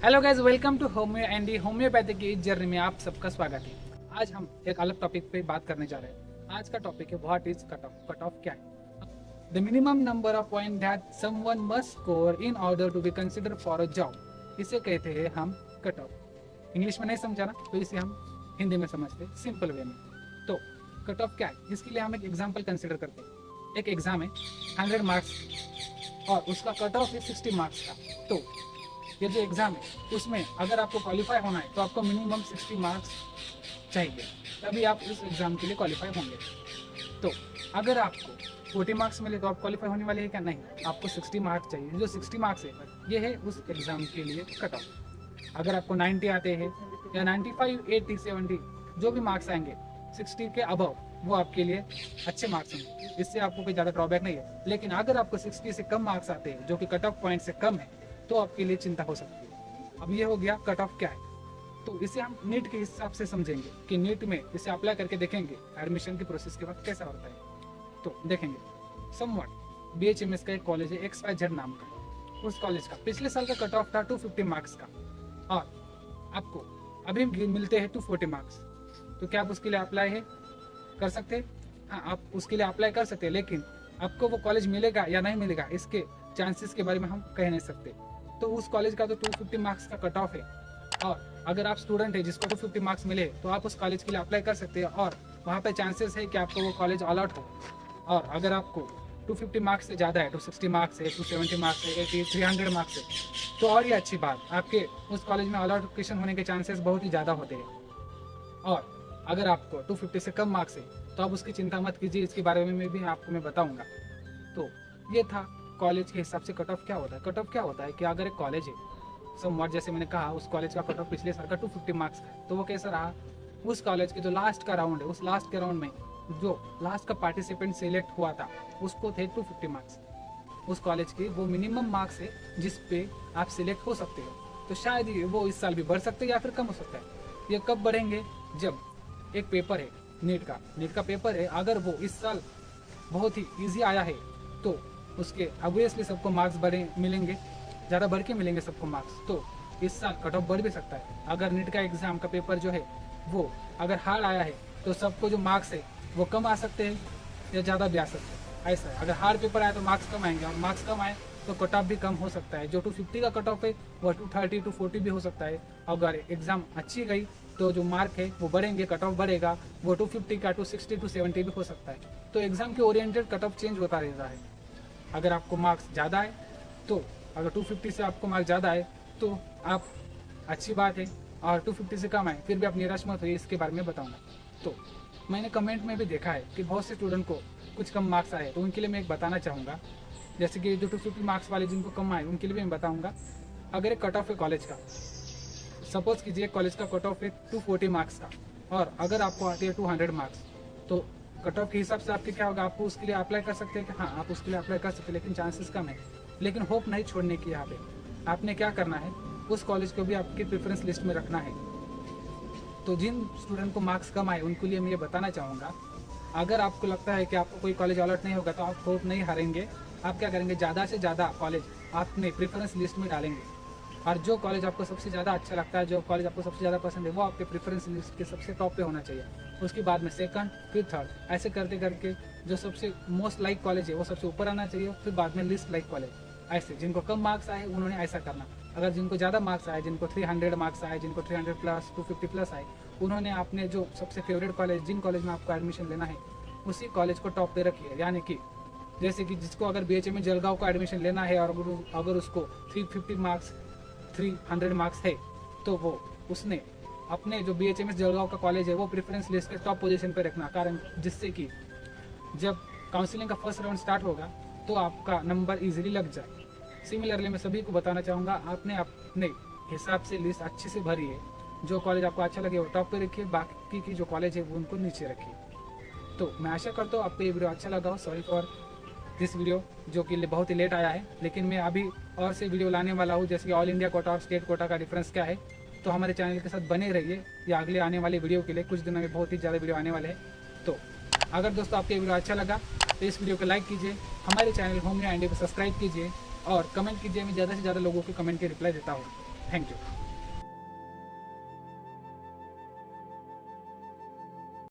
Hello guys, welcome to homeo Andy homeopathy की इस journey में आप सबका स्वागत है। आज हम एक अलग टॉपिक पे बात करने जा रहे हैं। आज का टॉपिक है what is cut off. Cut off क्या है? The minimum number of point that someone must score in order to be consider for a job, इसे कहते हैं हम कट ऑफ। इंग्लिश में नहीं समझा ना, तो इसे हम हिंदी में समझते हैं सिंपल वे में। तो कट ऑफ क्या है, इसके लिए हम एक एग्जाम्पल कंसिडर करते हैं। एक एग्जाम है 100 मार्क्स और उसका कट ऑफ है 60 मार्क्स का। तो ये जो एग्ज़ाम है उसमें अगर आपको क्वालिफाई होना है तो आपको मिनिमम 60 मार्क्स चाहिए, तभी आप उस एग्ज़ाम के लिए क्वालिफाई होंगे। तो अगर आपको 40 मार्क्स मिले तो आप क्वालिफाई होने वाले हैं क्या? नहीं, आपको 60 मार्क्स चाहिए। जो 60 मार्क्स है ये है उस एग्ज़ाम के लिए कट ऑफ। अगर आपको 90 आते हैं या 95, 80, 70 जो भी मार्क्स आएंगे 60 के अबव, वो आपके लिए अच्छे मार्क्स होंगे, इससे आपको कोई ज़्यादा ड्रॉबैक नहीं है। लेकिन अगर आपको 60 से कम मार्क्स आते हैं जो कि कट ऑफ पॉइंट से कम है, तो आपके लिए चिंता हो सकती है। अब ये हो गया कट ऑफ क्या है। तो इसे हम नीट के हिसाब से समझेंगे कि नीट में इसे अप्लाई करके देखेंगे एडमिशन की प्रोसेस के बाद कैसा होता है। तो देखेंगे समवट BHMS का एक कॉलेज है XYZ नाम का। उस कॉलेज का पिछले साल का कट ऑफ था 250 मार्क्स का और आपको अभी मिलते हैं 240 मार्क्स। तो क्या आप उसके लिए अप्लाई कर सकते हैं? हाँ, आप उसके लिए अप्लाई कर सकते हैं, लेकिन आपको वो कॉलेज मिलेगा या नहीं मिलेगा इसके चांसेस के बारे में हम कह नहीं सकते। तो उस कॉलेज का तो 250 मार्क्स का कट ऑफ है और अगर आप स्टूडेंट है जिसको 250 मार्क्स मिले तो आप उस कॉलेज के लिए अप्लाई कर सकते हैं और वहाँ पे चांसेस है कि आपको वो कॉलेज अलॉट हो। और अगर आपको 250 मार्क्स से ज़्यादा है, 260 मार्क्स है, 270 मार्क्स है, 80, 300 मार्क्स है, तो और ये अच्छी बात, आपके उस कॉलेज में अलॉकेशन होने के चांसेस बहुत ही ज़्यादा होते हैं। और अगर आपको 250 से कम मार्क्स है तो आप उसकी चिंता मत कीजिए, इसके बारे में भी आपको मैं बताऊँगा। तो ये था कॉलेज के हिसाब से कट ऑफ क्या होता है। कट ऑफ क्या होता है कि अगर एक कॉलेज है समवट, जैसे मैंने कहा उस कॉलेज का कट ऑफ पिछले साल का 250 मार्क्स का है, तो वो कैसा रहा, उस कॉलेज के जो लास्ट का राउंड है, उस लास्ट के राउंड में जो लास्ट का पार्टिसिपेंट सिलेक्ट हुआ था उसको थे 250 मार्क्स। उस कॉलेज के वो मिनिमम मार्क्स है जिस पे आप सिलेक्ट हो सकते हो। तो शायद ये वो इस साल भी बढ़ सकते हैं या फिर कम हो सकता है। ये कब बढ़ेंगे? जब एक पेपर है नीट का पेपर है, अगर वो इस साल बहुत ही ईजी आया है तो उसके ऑब्वियसली सबको मार्क्स बढ़े मिलेंगे, ज़्यादा बढ़ के मिलेंगे सबको मार्क्स। तो इस साल कट ऑफ बढ़ भी सकता है। अगर नीट का एग्ज़ाम का पेपर जो है वो अगर हार्ड आया है तो सबको जो मार्क्स है वो कम आ सकते हैं या ज़्यादा भी आ सकते हैं। ऐसा है, अगर हार्ड पेपर आया तो मार्क्स कम आएंगे और मार्क्स कम आए तो कट ऑफ भी कम हो सकता है। जो 250 का कट ऑफ है वो 230, 240 भी हो सकता है। अगर एग्ज़ाम अच्छी गई तो जो मार्क है वो बढ़ेंगे, कट ऑफ बढ़ेगा, वो 250 का 260, 270 भी हो सकता है। तो एग्ज़ाम के ओरिएंटेड कट ऑफ चेंज होता रहता है। अगर आपको मार्क्स ज़्यादा है तो अगर 250 से आपको मार्क्स ज़्यादा है तो आप अच्छी बात है, और 250 से कम आए फिर भी आप निराश मत होइए, इसके बारे में बताऊंगा। तो मैंने कमेंट में भी देखा है कि बहुत से स्टूडेंट को कुछ कम मार्क्स आए, तो उनके लिए मैं एक बताना चाहूँगा। जैसे कि जो 250 मार्क्स वाले जिनको कम आए उनके लिए भी मैं बताऊँगा। अगर एक कट ऑफ है कॉलेज का, सपोज कीजिए कॉलेज का कट ऑफ है 240 मार्क्स का और अगर आपको आती है 200 मार्क्स, तो कट ऑफ के हिसाब से आपके क्या होगा, आपको उसके लिए अप्लाई कर सकते हैं कि हाँ आप उसके लिए अप्लाई कर सकते हैं, लेकिन चांसेस कम है। लेकिन होप नहीं छोड़ने की। यहाँ पे आपने क्या करना है, उस कॉलेज को भी आपकी प्रेफरेंस लिस्ट में रखना है। तो जिन स्टूडेंट को मार्क्स कम आए उनके लिए मैं ये बताना चाहूँगा, अगर आपको लगता है कि आपको कोई कॉलेज अलॉट नहीं होगा तो आप होप नहीं हारेंगे। आप क्या करेंगे, ज़्यादा से ज़्यादा कॉलेज अपने प्रेफरेंस लिस्ट में डालेंगे और जो कॉलेज आपको सबसे ज़्यादा अच्छा लगता है, जो कॉलेज आपको सबसे ज़्यादा पसंद है, वो आपके प्रेफरेंस लिस्ट के सबसे टॉप पे होना चाहिए। उसके बाद में सेकंड, फिर थर्ड, ऐसे करते करके जो सबसे मोस्ट लाइक कॉलेज है वो सबसे ऊपर आना चाहिए, फिर बाद में लिस्ट लाइक कॉलेज। ऐसे जिनको कम मार्क्स आए उन्होंने ऐसा करना। अगर जिनको ज़्यादा मार्क्स आए, जिनको 300 मार्क्स आए, जिनको 300 प्लस 250 प्लस आए, उन्होंने अपने जो सबसे फेवरेट कॉलेज, जिन कॉलेज में आपको एडमिशन लेना है उसी कॉलेज को टॉप पे रखिए। यानी कि जैसे कि जिसको अगर BHMS जलगांव को एडमिशन लेना है और अगर उसको 350 मार्क्स 300 मार्क्स है तो वो उसने अपने जो BHMS जलगांव का कॉलेज है वो प्रेफरेंस लिस्ट के टॉप पोजीशन पे रखना, कारण जिससे कि जब काउंसलिंग का फर्स्ट राउंड स्टार्ट होगा तो आपका नंबर इजीली लग जाए। सिमिलरली मैं सभी को बताना चाहूँगा, आपने अपने हिसाब से लिस्ट अच्छे से भरी है, जो कॉलेज आपको अच्छा लगे वो टॉप पे रखिए, बाकी की जो कॉलेज है वो उनको नीचे रखिए। तो मैं आशा करता हूँ आपको ये वीडियो अच्छा लगा हो। सॉरी फॉर दिस वीडियो जो कि बहुत ही लेट आया है, लेकिन मैं अभी और से वीडियो लाने वाला हूँ, जैसे कि ऑल इंडिया कोटा और स्टेट कोटा का डिफरेंस क्या है। तो हमारे चैनल के साथ बने रहिए या अगले आने वाले वीडियो के लिए, कुछ दिनों में बहुत ही ज़्यादा वीडियो आने वाले हैं। तो अगर दोस्तों आपको ये वीडियो अच्छा लगा तो इस वीडियो को लाइक कीजिए, हमारे चैनल होम्यो एंडी को सब्सक्राइब कीजिए और कमेंट कीजिए। मैं ज़्यादा से ज़्यादा लोगों के कमेंट के रिप्लाई देता हूँ। Thank you.